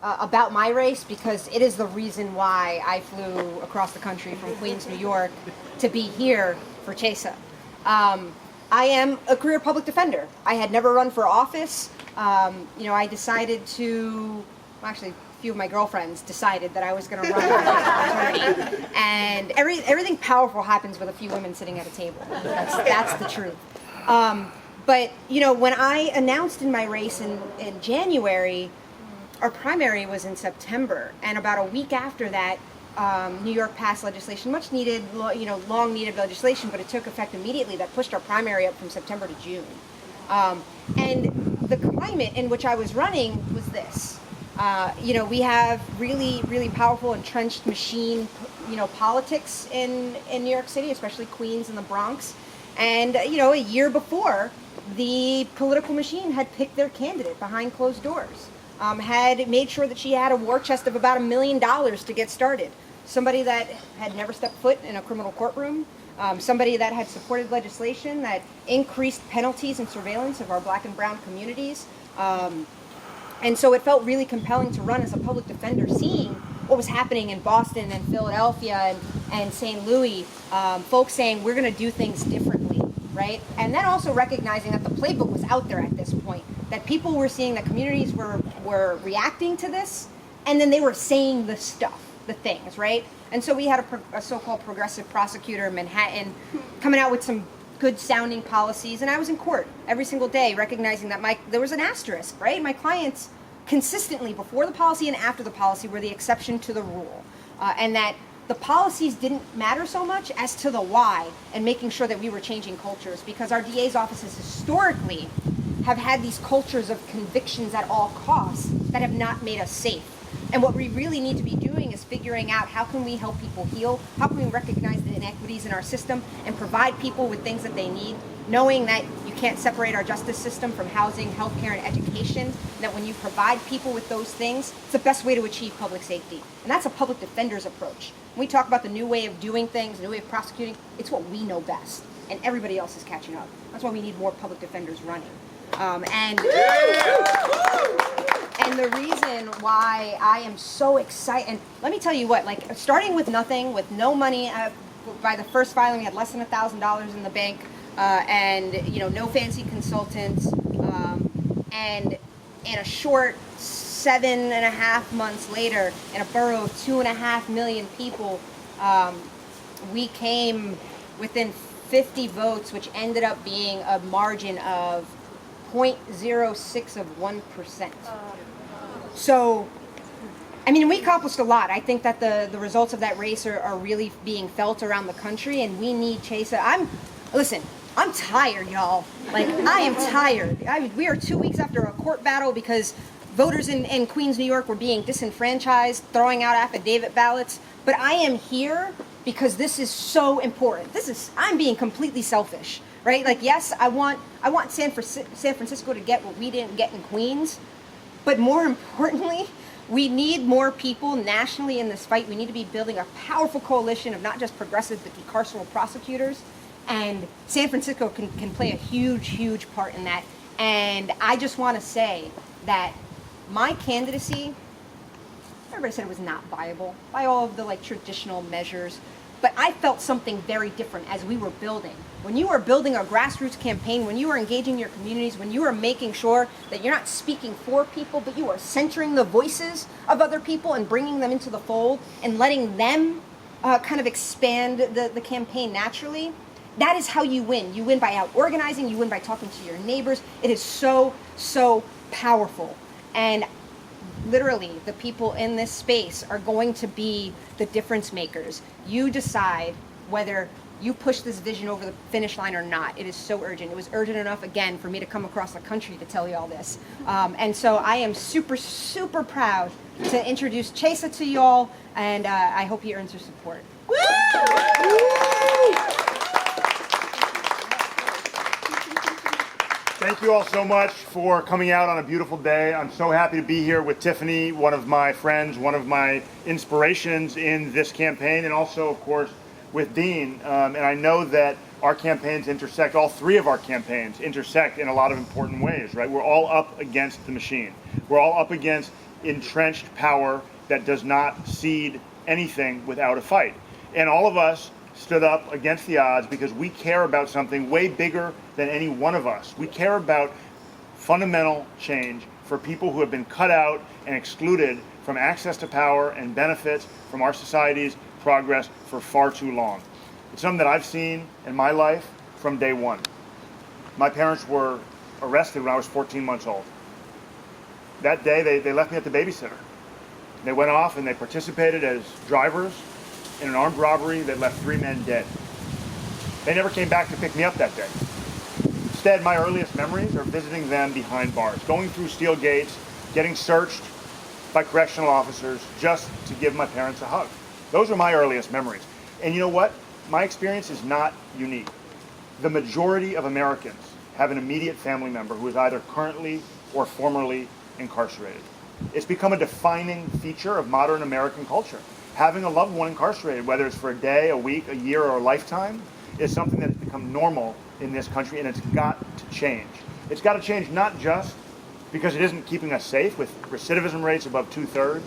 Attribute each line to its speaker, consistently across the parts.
Speaker 1: about my race because it is the reason why I flew across the country from Queens, New York, to be here for Chesa. I am a career public defender. I had never run for office. I decided to, well, actually, a few of my girlfriends decided that I was going to run for attorney. And everything powerful happens with a few women sitting at a table. That's the truth. But when I announced in my race in January, our primary was in September, and about a week after that, New York passed legislation, much needed, long needed legislation, but it took effect immediately that pushed our primary up from September to June. And the climate in which I was running was this. We have really, really powerful entrenched machine, politics in New York City, especially Queens and the Bronx. And, a year before, the political machine had picked their candidate behind closed doors. Had made sure that she had a war chest of about $1 million to get started. Somebody that had never stepped foot in a criminal courtroom. Somebody that had supported legislation that increased penalties and surveillance of our black and brown communities. And so it felt really compelling to run as a public defender, seeing what was happening in Boston and Philadelphia and St. Louis, folks saying we're going to do things differently, right? And then also recognizing that the playbook was out there at this point, that people were seeing that communities were reacting to this, and then they were saying the stuff, the things, right? And so we had a so-called progressive prosecutor in Manhattan coming out with some good sounding policies, and I was in court every single day recognizing that there was an asterisk, right? My clients consistently before the policy and after the policy were the exception to the rule, and that the policies didn't matter so much as to the why and making sure that we were changing cultures, because our DA's offices historically have had these cultures of convictions at all costs that have not made us safe. And what we really need to be doing is figuring out how can we help people heal, how can we recognize the inequities in our system and provide people with things that they need, knowing that you can't separate our justice system from housing, healthcare, and education, that when you provide people with those things, it's the best way to achieve public safety. And that's a public defender's approach. When we talk about the new way of doing things, new way of prosecuting, it's what we know best. And everybody else is catching up. That's why we need more public defenders running. And the reason why I am so excited, and let me tell you what, like starting with nothing, with no money, by the first filing we had less than $1,000 in the bank, and no fancy consultants, and in a short 7.5 months later, in a borough of 2.5 million people, we came within 50 votes, which ended up being a margin of 0.06 of 1%. So, we accomplished a lot. I think that the results of that race are really being felt around the country, and we need Chesa. I'm tired, y'all. Like, I am tired. We are 2 weeks after a court battle because voters in Queens, New York were being disenfranchised, throwing out affidavit ballots. But I am here because this is so important. I'm being completely selfish, right? Like, yes, I want San Francisco to get what we didn't get in Queens. But more importantly, we need more people nationally in this fight. We need to be building a powerful coalition of not just progressive, but carceral prosecutors. And San Francisco can play a huge, huge part in that. And I just want to say that my candidacy, everybody said it was not viable by all of the traditional measures. But I felt something very different as we were building. When you are building a grassroots campaign, when you are engaging your communities, when you are making sure that you're not speaking for people, but you are centering the voices of other people and bringing them into the fold and letting them kind of expand the campaign naturally, that is how you win. You win by out-organizing, you win by talking to your neighbors. It is so, so powerful. And literally, the people in this space are going to be the difference makers. You decide whether you push this vision over the finish line or not. It is so urgent. It was urgent enough, again, for me to come across the country to tell you all this. And so I am super, super proud to introduce Chesa to you all, and I hope he earns your support. Woo!
Speaker 2: Thank you all so much for coming out on a beautiful day. I'm so happy to be here with Tiffany, one of my friends, one of my inspirations in this campaign, and also, of course, with Dean. And I know that our campaigns intersect, all three of our campaigns intersect in a lot of important ways, right? We're all up against the machine. We're all up against entrenched power that does not cede anything without a fight. And all of us stood up against the odds because we care about something way bigger than any one of us. We care about fundamental change for people who have been cut out and excluded from access to power and benefits from our society's progress for far too long. It's something that I've seen in my life from day one. My parents were arrested when I was 14 months old. That day, they left me at the babysitter. They went off and they participated as drivers in an armed robbery that left 3 men dead. They never came back to pick me up that day. Instead, my earliest memories are visiting them behind bars, going through steel gates, getting searched by correctional officers just to give my parents a hug. Those are my earliest memories. And you know what? My experience is not unique. The majority of Americans have an immediate family member who is either currently or formerly incarcerated. It's become a defining feature of modern American culture. Having a loved one incarcerated, whether it's for a day, a week, a year, or a lifetime, is something that's become normal in this country, and it's got to change. It's got to change not just because it isn't keeping us safe with recidivism rates above 2/3,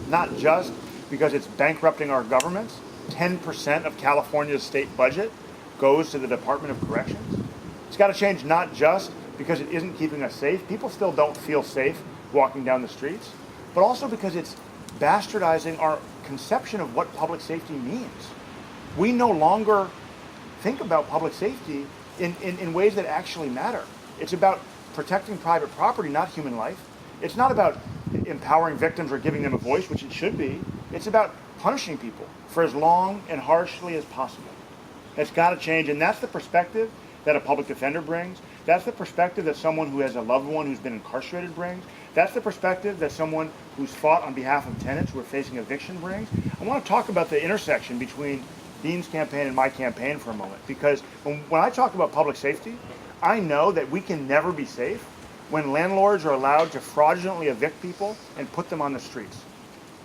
Speaker 2: not just because it's bankrupting our governments. 10% of California's state budget goes to the Department of Corrections. It's got to change not just because it isn't keeping us safe. People still don't feel safe walking down the streets, but also because it's bastardizing our conception of what public safety means. We no longer think about public safety in ways that actually matter. It's about protecting private property, not human life. It's not about empowering victims or giving them a voice, which it should be. It's about punishing people for as long and harshly as possible. That's got to change, and that's the perspective that a public defender brings. That's the perspective that someone who has a loved one who's been incarcerated brings. That's the perspective that someone who's fought on behalf of tenants who are facing eviction brings. I want to talk about the intersection between Dean's campaign and my campaign for a moment, because when I talk about public safety, I know that we can never be safe when landlords are allowed to fraudulently evict people and put them on the streets.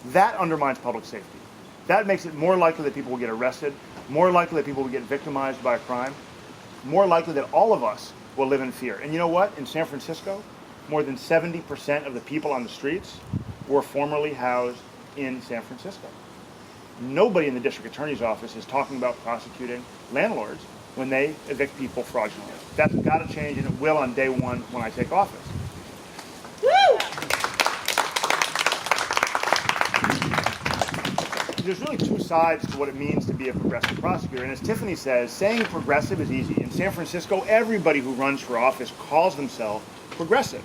Speaker 2: That undermines public safety. That makes it more likely that people will get arrested, more likely that people will get victimized by a crime, more likely that all of us will live in fear. And you know what? In San Francisco, more than 70% of the people on the streets were formerly housed in San Francisco. Nobody in the district attorney's office is talking about prosecuting landlords when they evict people fraudulently. That's got to change, and it will on day one when I take office.
Speaker 1: Woo!
Speaker 2: There's really two sides to what it means to be a progressive prosecutor. And as Tiffany says, saying progressive is easy. In San Francisco, everybody who runs for office calls themselves progressive,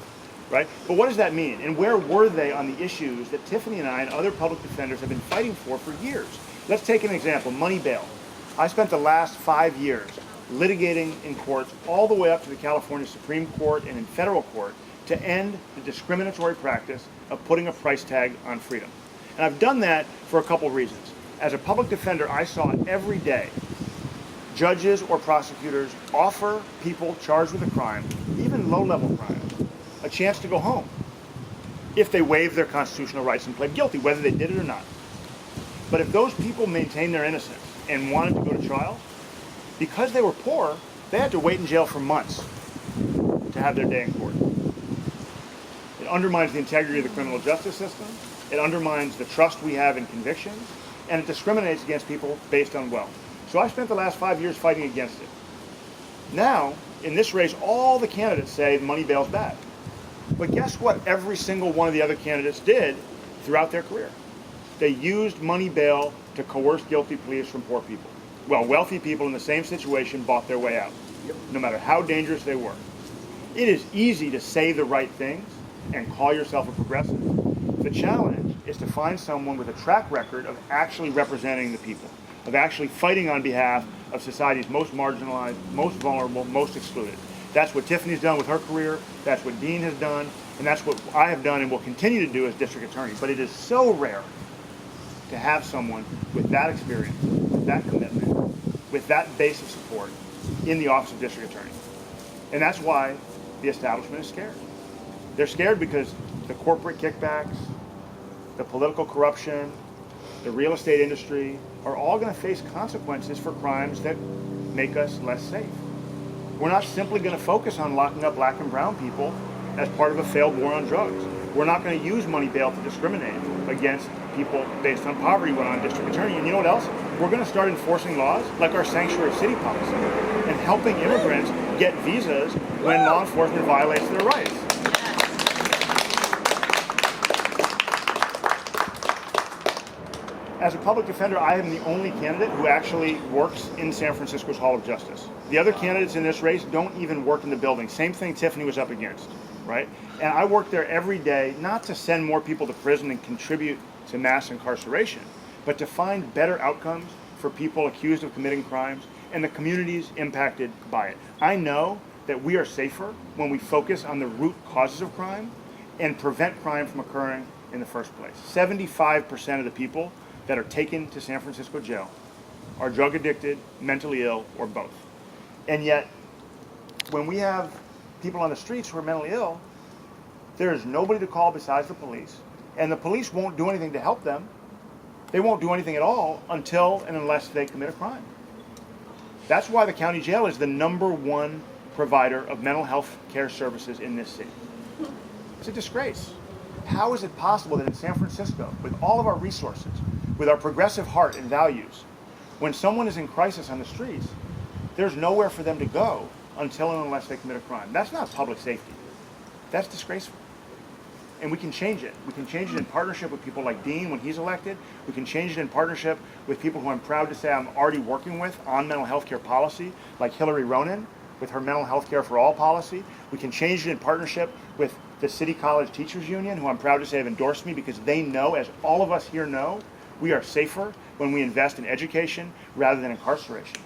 Speaker 2: right? But what does that mean? And where were they on the issues that Tiffany and I and other public defenders have been fighting for years? Let's take an example, money bail. I spent the last 5 years litigating in courts all the way up to the California Supreme Court and in federal court to end the discriminatory practice of putting a price tag on freedom. And I've done that for a couple of reasons. As a public defender, I saw every day judges or prosecutors offer people charged with a crime, even low-level crimes, a chance to go home if they waived their constitutional rights and pled guilty, whether they did it or not. But if those people maintained their innocence and wanted to go to trial, because they were poor, they had to wait in jail for months to have their day in court. It undermines the integrity of the criminal justice system. It undermines the trust we have in convictions, and it discriminates against people based on wealth. So I spent the last 5 years fighting against it. Now, in this race, all the candidates say money bail's bad. But guess what every single one of the other candidates did throughout their career? They used money bail to coerce guilty pleas from poor people. Well, wealthy people in the same situation bought their way out, no matter how dangerous they were. It is easy to say the right things and call yourself a progressive. The challenge is to find someone with a track record of actually representing the people, of actually fighting on behalf of society's most marginalized, most vulnerable, most excluded. That's what Tiffany's done with her career, that's what Dean has done, and that's what I have done and will continue to do as district attorney. But it is so rare to have someone with that experience, with that commitment, with that base of support in the office of district attorney. And that's why the establishment is scared. They're scared because the corporate kickbacks, the political corruption, the real estate industry are all going to face consequences for crimes that make us less safe. We're not simply going to focus on locking up black and brown people as part of a failed war on drugs. We're not going to use money bail to discriminate against people based on poverty, went on district attorney. And you know what else? We're going to start enforcing laws like our sanctuary city policy and helping immigrants get visas when law enforcement violates their rights. As a public defender, I am the only candidate who actually works in San Francisco's Hall of Justice. The other candidates in this race don't even work in the building. Same thing Tiffany was up against, right? And I work there every day, not to send more people to prison and contribute to mass incarceration, but to find better outcomes for people accused of committing crimes and the communities impacted by it. I know that we are safer when we focus on the root causes of crime and prevent crime from occurring in the first place. 75% of the people that are taken to San Francisco jail are drug addicted, mentally ill, or both. And yet, when we have people on the streets who are mentally ill, there is nobody to call besides the police, and the police won't do anything to help them. They won't do anything at all until and unless they commit a crime. That's why the county jail is the #1 provider of mental health care services in this city. It's a disgrace. How is it possible that in San Francisco, with all of our resources, with our progressive heart and values, when someone is in crisis on the streets, there's nowhere for them to go until and unless they commit a crime? That's not public safety. That's disgraceful. And we can change it. We can change it in partnership with people like Dean when he's elected. We can change it in partnership with people who I'm proud to say I'm already working with on mental health care policy, like Hillary Ronan with her mental health care for all policy. We can change it in partnership with the City College Teachers Union, who I'm proud to say have endorsed me because they know, as all of us here know, we are safer when we invest in education rather than incarceration.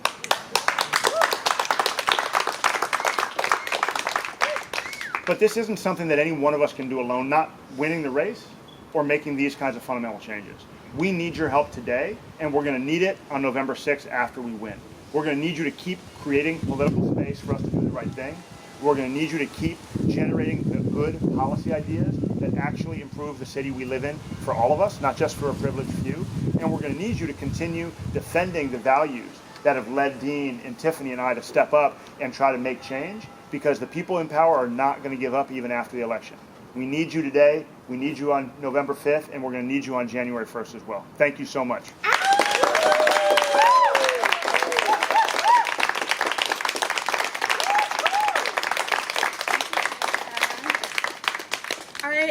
Speaker 2: But this isn't something that any one of us can do alone, not winning the race or making these kinds of fundamental changes. We need your help today, and we're going to need it on November 6th after we win. We're going to need you to keep creating political space for us to do the right thing. We're going to need you to keep generating the good policy ideas that actually improve the city we live in for all of us, not just for a privileged few. And we're going to need you to continue defending the values that have led Dean and Tiffany and I to step up and try to make change, because the people in power are not going to give up even after the election. We need you today. We need you on November 5th, and we're going to need you on January 1st as well. Thank you so much.